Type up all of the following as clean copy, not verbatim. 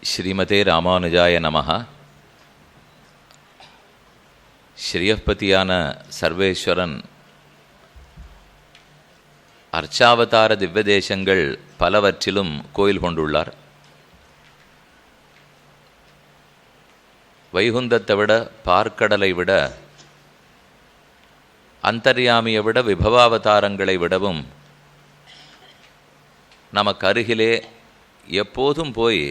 ஸ்ரீமதே ராமானுஜாய நமஹ. ஸ்ரீயப்பதியான சர்வேஸ்வரன் அர்ச்சாவதார திவ்யதேசங்கள் பலவற்றிலும் கோயில் கொண்டுள்ளார். வைகுந்தத்தை விட, பார்க்கடலை விட, அந்தர்யாமியை விட, விபவாவதாரங்களை விடவும் நமக்கு அருகிலே எப்போதும் போய்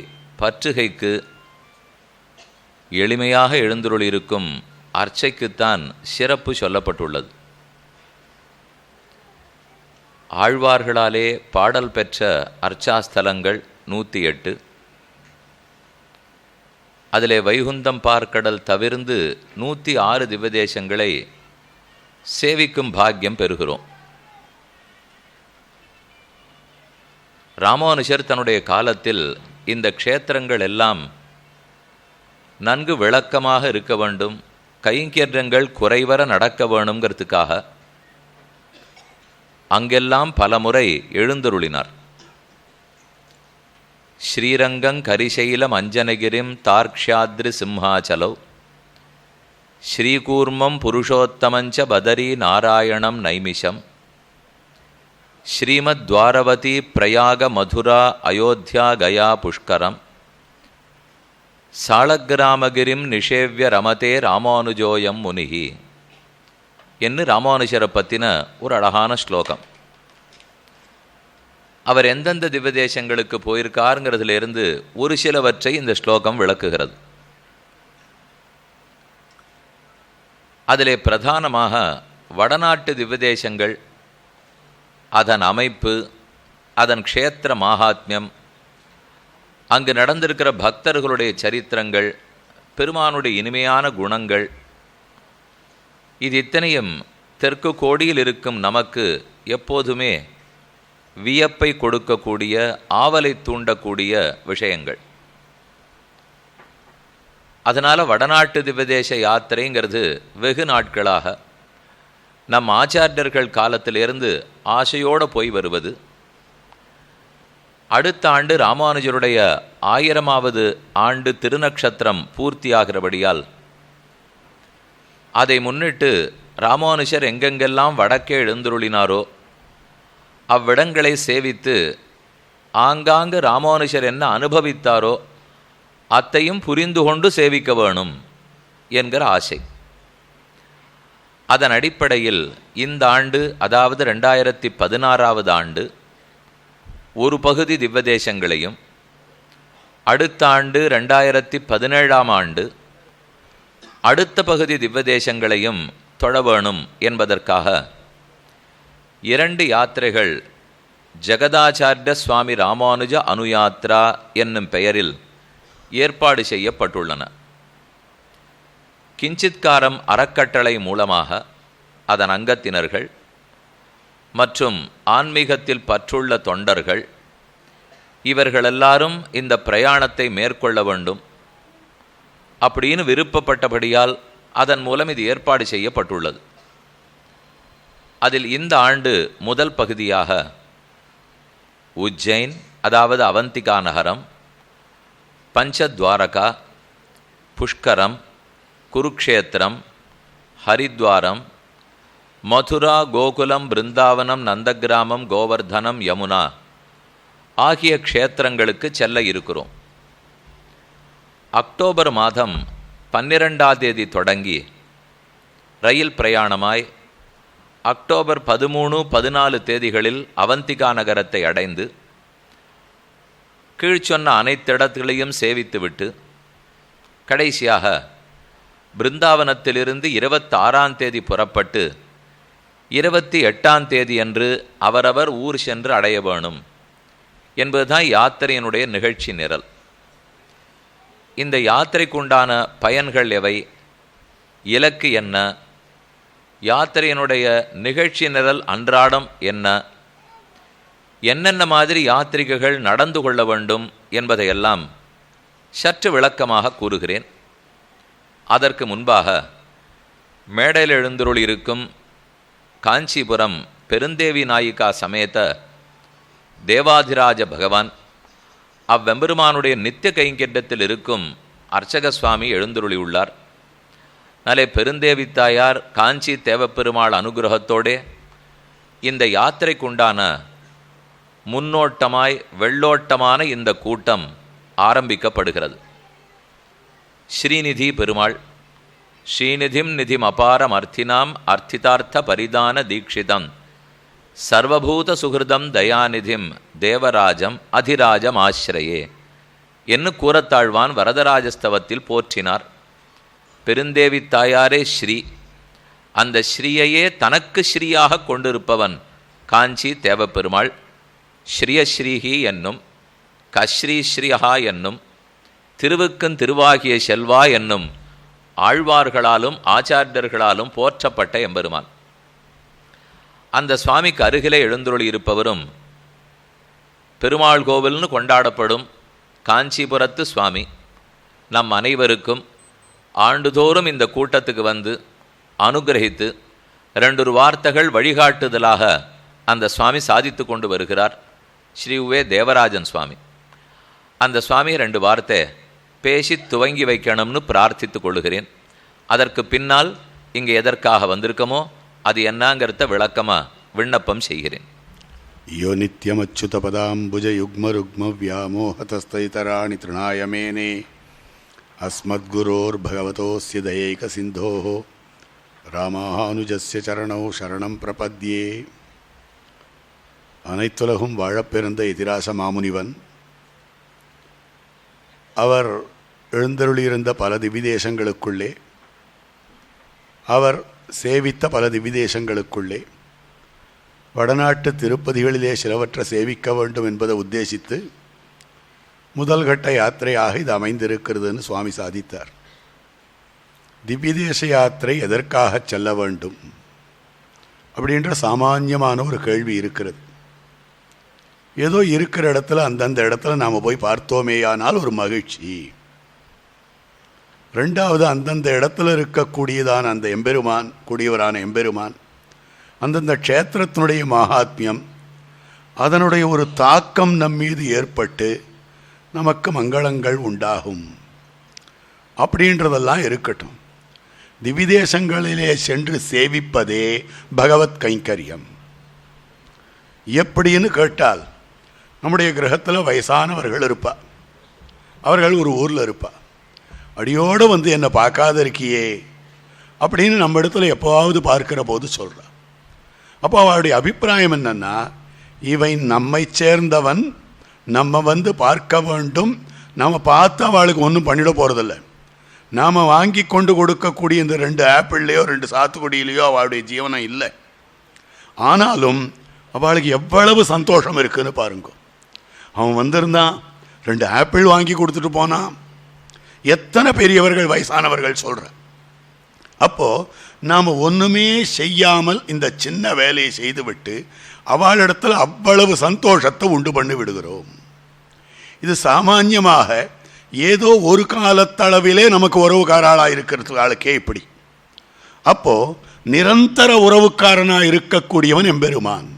பற்றுகைக்கு எளிமையாக எழுந்துருளிருக்கும் அர்ச்சைக்குத்தான் சிறப்பு சொல்லப்பட்டுள்ளது. ஆழ்வார்களாலே பாடல் பெற்ற அர்ச்சாஸ்தலங்கள் 108. அதிலே வைகுந்தம் பார்க்கடல் தவிர்ந்து 106 திவ்யதேசங்களை சேவிக்கும் பாக்கியம் பெறுகிறோம். ராமானுஜர் தன்னுடைய காலத்தில் இந்த க்ஷேத்திரங்கள் எல்லாம் நன்கு விளக்கமாக இருக்க வேண்டும், கைங்கரியங்கள் குறைவர நடக்க வேணுங்கிறதுக்காக அங்கெல்லாம் பலமுறை எழுந்தருளினார். ஸ்ரீரங்கங் கரிசைலம் அஞ்சனகிரிம் தார்க்ஷாத்ரி சிம்ஹாச்சலௌ ஸ்ரீகூர்மம் புருஷோத்தமஞ்ச பதரி நாராயணம் நைமிஷம் ஸ்ரீமத் துவாரவதி பிரயாக மதுரா அயோத்தியா கயா புஷ்கரம் சாளக்கிராமகிரிம் நிஷேவ்ய ரமதே ராமானுஜோயம் முனிகி என்று ராமானுஜரை பற்றின ஒரு அழகான ஸ்லோகம். அவர் எந்தெந்த திவ்யதேசங்களுக்கு போயிருக்காருங்கிறதுலேருந்து ஒரு சிலவற்றை இந்த ஸ்லோகம் விளக்குகிறது. அதிலே பிரதானமாக வடநாட்டு திவ்யதேசங்கள், அதன் அமைப்பு, அதன் க்ஷேத்திர மாகாத்மியம், அங்கு நடந்திருக்கிற பக்தர்களுடைய சரித்திரங்கள், பெருமானுடைய இனிமையான குணங்கள், இது இத்தனையும் தெற்கு கோடியில் இருக்கும் நமக்கு எப்போதுமே வியப்பை கொடுக்கக்கூடிய, ஆவலை தூண்டக்கூடிய விஷயங்கள். அதனால் வடநாட்டு திவ்யதேச யாத்திரைங்கிறது வெகு நாட்களாக நம் ஆச்சாரியர்கள் காலத்திலிருந்து ஆசையோடு போய் வருவது. அடுத்த ஆண்டு ராமானுஜருடைய 1000வது ஆண்டு திருநக்ஷத்திரம் பூர்த்தியாகிறபடியால் அதை முன்னிட்டு ராமானுஜர் எங்கெங்கெல்லாம் வடக்கே எழுந்துருளினாரோ அவ்விடங்களை சேவித்து ஆங்காங்கு ராமானுஜர் என்ன அனுபவித்தாரோ அத்தையும் புரிந்து கொண்டு சேவிக்க வேணும் என்கிற ஆசை. அதன் அடிப்படையில் இந்த ஆண்டு, அதாவது 2016வது ஆண்டு, ஒரு பகுதி திவ்யதேசங்களையும், அடுத்த ஆண்டு 2017ஆம் ஆண்டு அடுத்த பகுதி திவ்யதேசங்களையும் தொழ வேணும் என்பதற்காக 2 யாத்திரைகள் ஜெகதாச்சாரிய சுவாமி ராமானுஜ அனுயாத்ரா என்னும் பெயரில் ஏற்பாடு செய்யப்பட்டுள்ளன. கிஞ்சித்காரம் அறக்கட்டளை மூலமாக அதன் அங்கத்தினர்கள் மற்றும் ஆன்மீகத்தில் பற்றுள்ள தொண்டர்கள் இவர்களெல்லாரும் இந்த பிரயாணத்தை மேற்கொள்ள வேண்டும் அப்படின்னு விருப்பப்பட்டபடியால் அதன் மூலம் இது ஏற்பாடு செய்யப்பட்டுள்ளது. அதில் இந்த ஆண்டு முதல் பகுதியாக உஜ்ஜைன், அதாவது அவந்திகா நகரம், பஞ்சத்வாரகா, புஷ்கரம், குருக்ஷேத்திரம், ஹரித்வாரம், மதுரா, கோகுலம், பிருந்தாவனம், நந்தகிராமம், கோவர்தனம், யமுனா ஆகிய க்ஷேத்திரங்களுக்கு செல்ல இருக்கிறோம். அக்டோபர் மாதம் 12ஆம் தேதி தொடங்கி ரயில் பிரயாணமாய் அக்டோபர் 13, 14 தேதிகளில் அவந்திகா நகரத்தை அடைந்து கீழ்ச்சொன்ன அனைத்து இடங்களையும் சேவித்துவிட்டு கடைசியாக பிருந்தாவனத்திலிருந்து 26ஆம் தேதி புறப்பட்டு 28ஆம் தேதி அன்று அவரவர் ஊர் சென்று அடைய வேணும் என்பதுதான் யாத்திரையினுடைய நிகழ்ச்சி நிரல். இந்த யாத்திரைக்குண்டான பயன்கள் எவை, இலக்கு என்ன, யாத்திரையினுடைய நிகழ்ச்சி நிரல் அன்றாடம் என்ன, என்னென்ன மாதிரி யாத்திரிகர்கள் நடந்து கொள்ள வேண்டும் என்பதையெல்லாம் சற்று விளக்கமாக கூறுகிறேன். அதற்கு முன்பாக மேடையில் எழுந்துருள் இருக்கும் காஞ்சிபுரம் பெருந்தேவி நாயிகா சமேத தேவாதிராஜ பகவான் அவ்வெம்பெருமானுடைய நித்திய கைங்கரியத்தில் இருக்கும் அர்ச்சக சுவாமி எழுந்துருளியுள்ளார். நாளே பெருந்தேவித்தாயார் காஞ்சி தேவப்பெருமாள் அனுகிரகத்தோடே இந்த யாத்திரைக்குண்டான முன்னோட்டமாய் வெள்ளோட்டமான இந்த கூட்டம் ஆரம்பிக்கப்படுகிறது. ஸ்ரீநிதி பெருமாள் ஸ்ரீநிதிம் நிதிம் அபாரம் அர்த்தினாம் அர்த்திதார்த்த பரிதான தீட்சிதம் சர்வபூத சுகிருதம் தயாநிதிம் தேவராஜம் அதிராஜம் ஆசிரயே என்று கூறத்தாழ்வான் வரதராஜஸ்தவத்தில் போற்றினார். பெருந்தேவி தாயாரே ஸ்ரீ, அந்த ஸ்ரீயையே தனக்கு ஸ்ரீயாக கொண்டிருப்பவன் காஞ்சி தேவப்பெருமாள். ஸ்ரீயஸ்ரீஹி என்னும் கஸ்ரீ ஸ்ரீஹா என்னும் திருவுக்கன் திருவாகிய செல்வா என்னும் ஆழ்வார்களாலும் ஆச்சாரியர்களாலும் போற்றப்பட்ட எம்பெருமான். அந்த சுவாமிக்கு அருகிலே எழுந்துருளி இருப்பவரும் பெருமாள் கோவில்னு கொண்டாடப்படும் காஞ்சிபுரத்து சுவாமி. நம் அனைவருக்கும் ஆண்டுதோறும் இந்த கூட்டத்துக்கு வந்து அனுகிரகித்து 2 வார்த்தைகள் வழிகாட்டுதலாக அந்த சுவாமி சாதித்து கொண்டு வருகிறார். ஸ்ரீ உவே தேவராஜன் சுவாமி. அந்த சுவாமி 2 வார்த்தை பேசி துவங்கி வைக்கணும்னு பிரார்த்தித்து கொள்ளுகிறேன். அதற்கு பின்னால் இங்கே எதற்காக வந்திருக்கமோ அது என்னங்கிறத விளக்கமாக விண்ணப்பம் செய்கிறேன். யோ நித்யமச்சுத பதாம்புஜ யுக்ம ருக்ம வியாமோஹதஸ்தைதராணி திருநாயமேனே அஸ்மத்குரோர் பகவதோஸ்ய தயைக சிந்தோ ராமானுஜஸ்ய சரணோ சரணம் பிரபத்யே. அனைத்துலகும் வாழப்பிறந்த எதிராச மாமுனிவன் அவர் எழுந்தருளியிருந்த பல திவிதேசங்களுக்குள்ளே, அவர் சேவித்த பல திவிதேசங்களுக்குள்ளே வடநாட்டு திருப்பதிகளிலே சிலவற்றை சேவிக்க வேண்டும் என்பதை உத்தேசித்து முதல் கட்ட யாத்திரையாக இது அமைந்திருக்கிறதுன்னு சுவாமி சாதித்தார். திவ்யதேச யாத்திரை எதற்காக செல்ல வேண்டும் அப்படின்ற சாமான்யமான ஒரு கேள்வி இருக்கிறது. ஏதோ இருக்கிற இடத்துல அந்தந்த இடத்துல நாம் போய் பார்த்தோமேயானால் ஒரு மகிழ்ச்சி. ரெண்டாவது, அந்தந்த இடத்துல இருக்கக்கூடியதான அந்த எம்பெருமான், கூடியவரான எம்பெருமான், அந்தந்த க்ஷேத்திரத்தினுடைய மகாத்மியம், அதனுடைய ஒரு தாக்கம் நம்மீது ஏற்பட்டு நமக்கு மங்களங்கள் உண்டாகும் அப்படின்றதெல்லாம் இருக்கட்டும். திவிதேசங்களிலே சென்று சேவிப்பதே பகவத் கைங்கரியம். எப்படின்னு கேட்டால், நம்முடைய கிரகத்தில் வயசானவர்கள் இருப்பா, அவர்கள் ஒரு ஊரில் இருப்பா, அடியோடு வந்து என்னை பார்க்காத இருக்கியே அப்படின்னு நம்ம இடத்துல எப்போவாவது பார்க்கிற போது சொல்கிறா. அப்போ அவளுடைய அபிப்பிராயம் என்னன்னா, இவை நம்மை சேர்ந்தவன், நம்ம வந்து பார்க்க வேண்டும், நம்ம பார்த்து அவளுக்கு ஒன்றும் பண்ணிட போகிறதில்ல. நாம் வாங்கி கொண்டு கொடுக்கக்கூடிய இந்த 2 ஆப்பிள்லையோ 2 சாத்துக்குடியிலையோ அவளுடைய ஜீவனம் இல்லை. ஆனாலும் அவளுக்கு எவ்வளவு சந்தோஷம் இருக்குன்னு பாருங்க. அவன் வந்திருந்தான், 2 ஆப்பிள் வாங்கி கொடுத்துட்டு போனான். எத்தனை பெரியவர்கள் வயசானவர்கள் சொல்கிற. அப்போது நாம் ஒன்றுமே செய்யாமல் இந்த சின்ன வேலையை செய்துவிட்டு அவளிடத்தில் அவ்வளவு சந்தோஷத்தை உண்டு பண்ணி விடுகிறோம். இது சாமான்யமாக ஏதோ ஒரு காலத்தளவிலே நமக்கு உறவுக்காராளாக இருக்கிறது ஆளுக்கே இப்படி. அப்போது நிரந்தர உறவுக்காரனாக இருக்கக்கூடியவன் எம்பெருமான்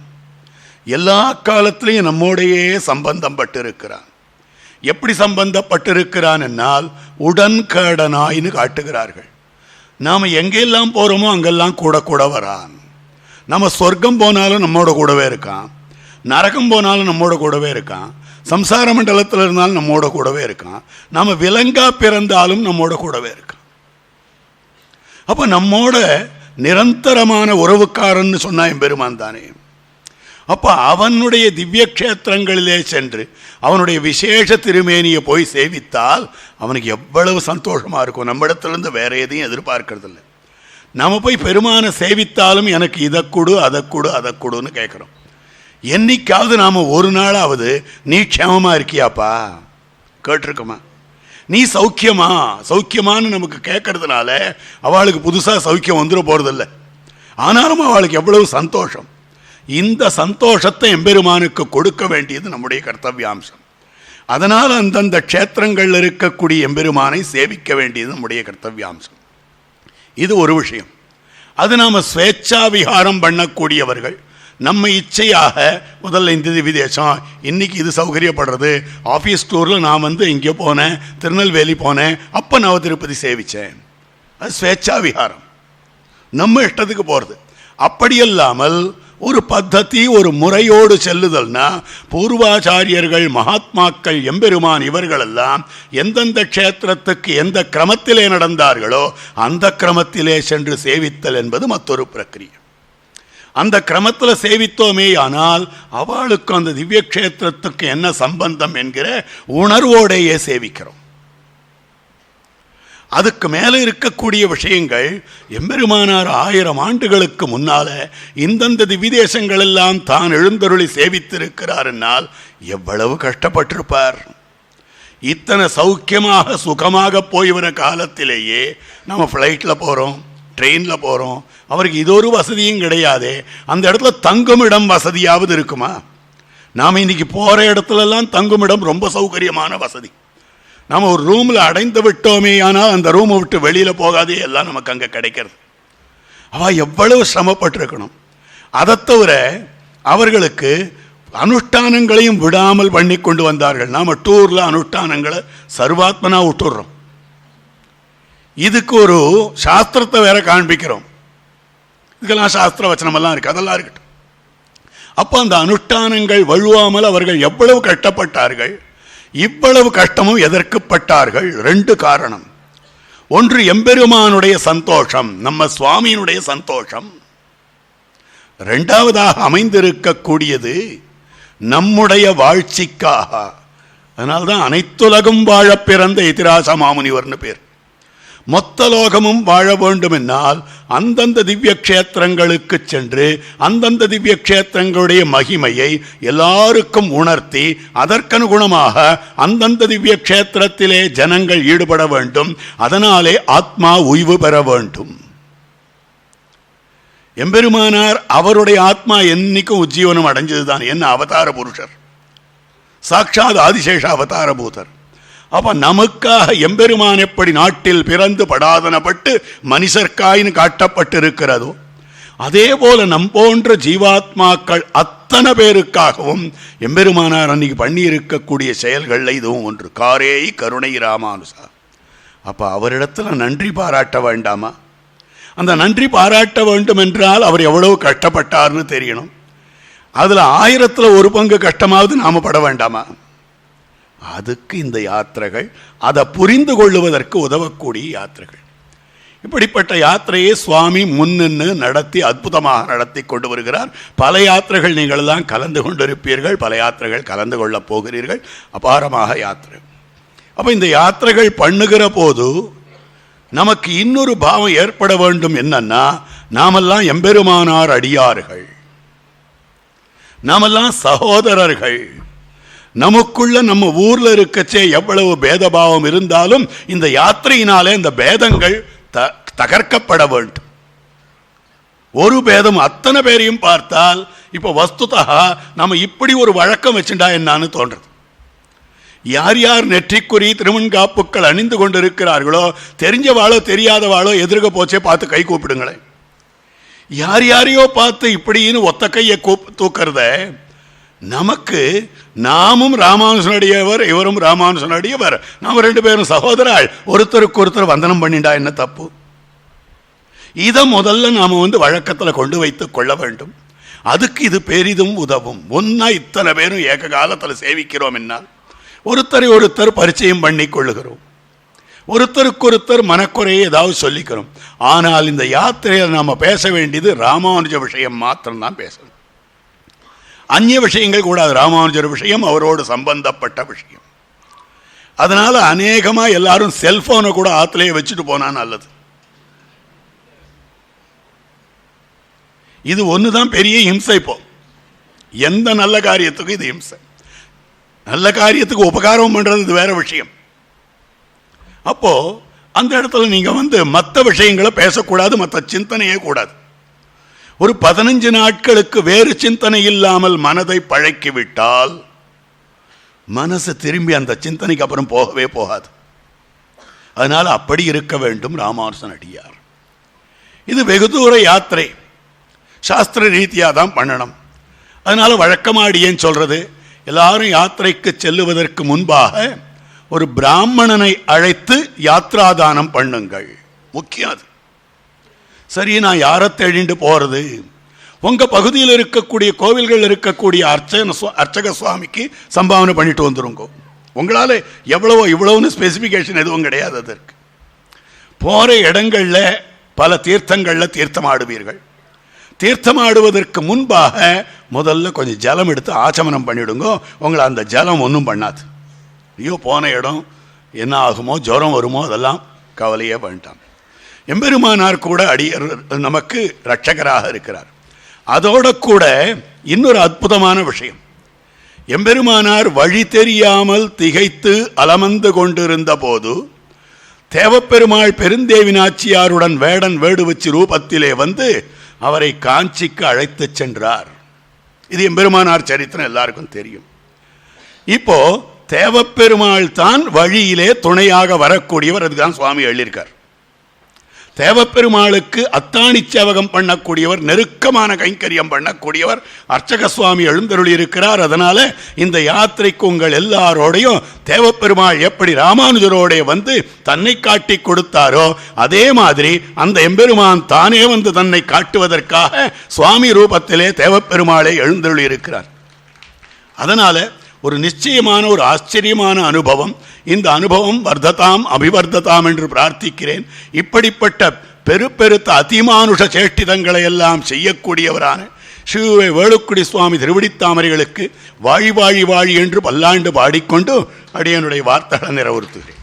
எல்லா காலத்திலையும் நம்மோடையே சம்பந்தம் பட்டிருக்கிறான். எப்படி சம்பந்தப்பட்டிருக்கிறான் என்னால் உடன்கடனாயின்னு காட்டுகிறார்கள். நாம் எங்கெல்லாம் போகிறோமோ அங்கெல்லாம் கூட கூட வரான். நம்ம சொர்க்கம் போனாலும் நம்மோட கூடவே இருக்கான், நரகம் போனாலும் நம்மோட கூடவே இருக்கான், சம்சார மண்டலத்தில் இருந்தாலும் நம்மோட கூடவே இருக்கான், நாம் விலங்கா பிறந்தாலும் நம்மோட கூடவே இருக்கான். அப்போ நம்மோட நிரந்தரமான உறவுக்காரன்னு சொன்னா எம்பெருமான் தானே. அப்போ அவனுடைய திவ்ய கஷேத்திரங்களிலே சென்று அவனுடைய விசேஷ திருமேனியை போய் சேவித்தால் அவனுக்கு எவ்வளவு சந்தோஷமாக இருக்கும். நம்ம இடத்துலேருந்து வேற எதையும் எதிர்பார்க்கறதில்லை. நாம் போய் பெருமானை சேவித்தாலும் எனக்கு இதை கொடு அதை கொடு அதை கொடுன்னு கேட்குறோம். என்னைக்காவது நாம் ஒரு நாளாவது நீ க்ஷேமமாக இருக்கியாப்பா கேட்டிருக்கோமா? நீ சௌக்கியமா சௌக்கியமானு நமக்கு கேட்கறதுனால அவளுக்கு புதுசாக சௌக்கியம் வந்துட போகிறதில்ல. ஆனாலும் அவளுக்கு எவ்வளவு சந்தோஷம். இந்த சந்தோஷத்தை எம்பெருமானுக்கு கொடுக்க வேண்டியது நம்முடைய கர்த்தவியாம்சம். அதனால் அந்தந்த க்ஷேத்திரங்களில் இருக்கக்கூடிய எம்பெருமானை சேவிக்க வேண்டியது நம்முடைய கர்த்தவியாம்சம். இது ஒரு விஷயம். அது நாம் ஸ்வேச்சாவிகாரம் பண்ணக்கூடியவர்கள், நம்ம இச்சையாக முதல்ல இந்த திவ்ய தேசம், இன்னைக்கு இது சௌகரியப்படுறது, ஆஃபீஸ் டூரில் நான் இங்கே போனேன், திருநெல்வேலி போனேன், அப்போ நவ திருப்பதி சேவித்தேன். அது ஸ்வேச்சா விஹாரம், நம்ம இஷ்டத்துக்கு போகிறது. அப்படியல்லாமல் ஒரு பத்ததி, ஒரு முறையோடு செல்லுதல்னா, பூர்வாச்சாரியர்கள், மகாத்மாக்கள், எம்பெருமான் இவர்களெல்லாம் எந்தெந்த க்ஷேத்திரத்துக்கு எந்த கிரமத்திலே நடந்தார்களோ அந்த கிரமத்திலே சென்று சேவித்தல் என்பது மற்றொரு பிரக்கிரியை. அந்த கிரமத்தில் சேவித்தோமே ஆனால் அவளுக்கு அந்த திவ்ய கஷேத்திரத்துக்கு என்ன சம்பந்தம் என்கிற உணர்வோடையே சேவிக்கிறோம். அதுக்கு மேலே இருக்கக்கூடிய விஷயங்கள் எம்பெருமானார் 1000 ஆண்டுகளுக்கு முன்னால இந்தந்த திவ்யதேசங்கள் எல்லாம் தான் எழுந்தருளி சேவித்திருக்கிறார் என்னால் எவ்வளவு கஷ்டப்பட்டிருப்பார். இத்தனை சௌக்கியமாக சுகமாக போய் வர காலத்திலேயே நம்ம ஃப்ளைட்டில் போகிறோம், ட்ரெயினில் போகிறோம், அவருக்கு இது ஒரு வசதியும் கிடையாது. அந்த இடத்துல தங்குமிடம் வசதியாவது இருக்குமா? நாம் இன்னைக்கு போகிற இடத்துலலாம் தங்குமிடம் ரொம்ப சௌகரியமான வசதி. நாம் ஒரு ரூமில் அடைந்து விட்டோமே ஆனால் அந்த ரூமை விட்டு வெளியில் போகாதே எல்லாம் நமக்கு அங்கே கிடைக்கிறது. அவள் எவ்வளவு சிரமப்பட்டிருக்கணும். அதை தவிர அவர்களுக்கு அனுஷ்டானங்களையும் விடாமல் பண்ணி கொண்டு வந்தார்கள். நாம் டூரில் அனுஷ்டானங்களை சர்வாத்மனா விட்டுடுறோம். இதுக்கு ஒரு சாஸ்திரத்தை வேற காண்பிக்கிறோம். இதுக்கெல்லாம் சாஸ்திர வச்சனமெல்லாம் இருக்குது, அதெல்லாம் இருக்கட்டும். அப்போ அந்த அனுஷ்டானங்கள் வழுவாமல் அவர்கள் எவ்வளவு கஷ்டப்பட்டார்கள். இவ்வளவு கஷ்டமும் எதற்குப்பட்டார்கள்? 2 காரணம். ஒன்று எம்பெருமானுடைய சந்தோஷம், நம்ம சுவாமியினுடைய சந்தோஷம். 2வதாக அமைந்திருக்கக்கூடியது நம்முடைய வாழ்ச்சிக்காக. அதனால்தான் அனைத்துலகும் வாழ பிறந்த இதிராச மாமுனிவர்னு பேர். மொத்த லோகமும் வாழ வேண்டும் என்னால் அந்தந்த திவ்ய கஷேத்திரங்களுக்கு சென்று அந்தந்த திவ்ய கஷேத்திரங்களுடைய மகிமையை எல்லாருக்கும் உணர்த்தி அதற்கனுகுணமாக அந்தந்த திவ்ய கஷேத்திரத்திலே ஜனங்கள் ஈடுபட வேண்டும். அதனாலே ஆத்மா உய்வு பெற வேண்டும். எம்பெருமானார் அவருடைய ஆத்மா என்னைக்கும் உஜ்ஜீவனம் அடைஞ்சதுதான். என்ன அவதார புருஷர், சாட்சாத் ஆதிசேஷ அவதார பூதர். அப்ப நமக்காக எம்பெருமான் எப்படி நாட்டில் பிறந்து படாதனப்பட்டு மனுஷர்காயின்னு காட்டப்பட்டிருக்கிறதோ அதே போல நம் போன்ற ஜீவாத்மாக்கள் அத்தனை பேருக்காகவும் எம்பெருமானார் அன்னைக்கு பண்ணி இருக்கக்கூடிய செயல்களில் இதுவும் ஒன்று. காரேய் கருணை ராமானுசா. அப்ப அவரிடத்துல நன்றி பாராட்ட வேண்டாமா? அந்த நன்றி பாராட்ட வேண்டும் என்றால் அவர் எவ்வளவு கஷ்டப்பட்டார்னு தெரியணும். அதுல 1000ல் 1 பங்கு கஷ்டமாவது நாம பட வேண்டாமா? அதுக்கு இந்த யாத்திரைகள், அதை புரிந்து கொள்ளுவதற்கு உதவக்கூடிய யாத்திரைகள். இப்படிப்பட்ட யாத்திரையை சுவாமி முன்னின்று நடத்தி அற்புதமாக நடத்தி கொண்டு வருகிறார். பல யாத்திரைகள் நீங்கள் எல்லாம் கலந்து கொண்டிருப்பீர்கள், பல யாத்திரைகள் கலந்து கொள்ளப் போகிறீர்கள். அபாரமாக யாத்திரை. அப்போ இந்த யாத்திரைகள் பண்ணுகிற போது நமக்கு இன்னொரு பாவம் ஏற்பட வேண்டும். என்னன்னா, நாமெல்லாம் எம்பெருமானார் அடியார்கள், நாமெல்லாம் சகோதரர்கள். நமக்குள்ள நம்ம ஊர்ல இருக்கச்சே எவ்வளவு பேதபாவம் இருந்தாலும் இந்த யாத்திரையினாலே இந்த பேதங்கள் தகர்க்கப்பட வேண்டும். ஒரு பேதம் அத்தனை பேரையும் பார்த்தால் இப்ப வஸ்துதா நம்ம இப்படி ஒரு வழக்கம் வச்சுட்டா என்னான்னு தோன்றது. யார் யார் நெற்றிக்குறி திருமண்காப்புக்கள் அணிந்து கொண்டிருக்கிறார்களோ, தெரிஞ்சவாளோ தெரியாதவாளோ எதிர்க்க போச்சே பார்த்து கை கூப்பிடுங்களேன். யார் யாரையோ பார்த்து இப்படின்னு ஒத்த கையை தூக்கிறத நமக்கு, நாமும் ராமானுஜனுடையவர், இவரும் ராமானுஜனுடையவர், நாம் 2 பேரும் சகோதராள், ஒருத்தருக்கு ஒருத்தர் வந்தனம் பண்ணிண்டா என்ன தப்பு? இதை முதல்ல நாம் வழக்கத்தில் கொண்டு வைத்துக் கொள்ள வேண்டும். அதுக்கு இது பெரிதும் உதவும். ஒன்னா இத்தனை பேரும் ஏக காலத்தில் சேவிக்கிறோம் என்னால் ஒருத்தரை ஒருத்தர் பரிச்சயம் பண்ணி கொள்ளுகிறோம், ஒருத்தருக்கொருத்தர் மனக்குறையை ஏதாவது சொல்லிக்கிறோம். ஆனால் இந்த யாத்திரையில் நாம் பேச வேண்டியது ராமானுஜ விஷயம் மாத்திரம்தான் பேசணும். அந்நிய விஷயங்கள் கூடாது. ராமானுஜர் விஷயம் அவரோடு சம்பந்தப்பட்ட விஷயம். அதனால அநேகமா எல்லாரும் செல்போனை கூட ஆத்திலேயே வச்சுட்டு போனா நல்லது. இது ஒண்ணுதான் பெரிய ஹிம்சை. இப்போ எந்த நல்ல காரியத்துக்கும் இது ஹிம்சை. நல்ல காரியத்துக்கு உபகாரம் பண்றது இது வேற விஷயம். அப்போ அந்த இடத்துல நீங்க மற்ற விஷயங்களை பேசக்கூடாது, மற்ற சிந்தனையே கூடாது. ஒரு 15 நாட்களுக்கு வேறு சிந்தனை இல்லாமல் மனதை பழக்கிவிட்டால் மனசு திரும்பி அந்த சிந்தனைக்கு அப்புறம் போகவே போகாது. அதனால அப்படி இருக்க வேண்டும் ராமானுஜன் அடியார். இது வெகு தூர யாத்திரை, சாஸ்திர ரீதியாக தான் பண்ணணும். அதனால வழக்கமாடி ஏன் சொல்றது, எல்லாரும் யாத்திரைக்கு செல்லுவதற்கு முன்பாக ஒரு பிராமணனை அழைத்து யாத்ராதானம் பண்ணுங்கள். முக்கியம் அது. சரி, நான் யாரை தேடிண்டு போறது? உங்க பகுதியில் இருக்கக்கூடிய கோவில்கள் இருக்கக்கூடிய அர்ச்சக சுவாமிக்கு சம்பாவனை பண்ணிட்டு வந்துருங்க. உங்களால எவ்வளவோ இவ்வளவுன்னு ஸ்பெசிபிகேஷன் எதுவும் கிடையாது. அதற்கு போற இடங்கள்ல பல தீர்த்தங்கள்ல தீர்த்தமாடுவீர்கள். தீர்த்தமாடுவதற்கு முன்பாக முதல்ல கொஞ்சம் ஜலம் எடுத்து ஆச்சமனம் பண்ணிடுங்க. உங்களை அந்த ஜலம் ஒன்றும் பண்ணாது. ஐயோ போன இடம் என்ன ஆகுமோ, ஜுரம் வருமோ, அதெல்லாம் கவலையே வேண்டாம். எம்பெருமானார் கூட நமக்கு ரட்சகராக இருக்கிறார். அதோட கூட இன்னொரு அற்புதமான விஷயம், எம்பெருமானார் வழி தெரியாமல் திகைத்து அலமந்து கொண்டிருந்த போது தேவப்பெருமாள் பெருந்தேவி நாச்சியாருடன் வேடன் வேடுவச்சி ரூபத்திலே வந்து அவரை காஞ்சிக்கு அழைத்து சென்றார். இது எம்பெருமானார் சரித்திரம் எல்லாருக்கும் தெரியும். இப்போ தேவப்பெருமாள் தான் வழியிலே துணையாக வரக்கூடியவர். அதுதான் சுவாமி எழுதியிருக்கார். தேவப்பெருமாளுக்கு அத்தாணி சேவகம் பண்ணக்கூடியவர், நெருக்கமான கைங்கரியம் பண்ணக்கூடியவர் அர்ச்சக சுவாமி எழுந்தருளி இருக்கிறார். அதனால இந்த யாத்திரைக்கு உங்கள் எல்லாரோடையும் தேவப்பெருமாள் எப்படி ராமானுஜரோடைய வந்து தன்னை காட்டி கொடுத்தாரோ அதே மாதிரி அந்த எம்பெருமான் தானே வந்து தன்னை காட்டுவதற்காக சுவாமி ரூபத்திலே தேவப்பெருமாளை எழுந்தருளி இருக்கிறார். அதனால ஒரு நிச்சயமான ஒரு ஆச்சரியமான அனுபவம். இந்த அனுபவம் வர்த்ததாம் அபிவர்த்ததாம் என்று பிரார்த்திக்கிறேன். இப்படிப்பட்ட பெருத்த அதிமானுஷ சேஷ்டிதங்களை எல்லாம் செய்யக்கூடியவரான ஸ்ரீ வேலுக்குடி சுவாமி திருவடித்தாமரைகளுக்கு வாழி வாழி வாழி என்று பல்லாண்டு பாடிக்கொண்டு அடியனுடைய வார்த்தைகளை நிறைவுறுத்துகிறேன்.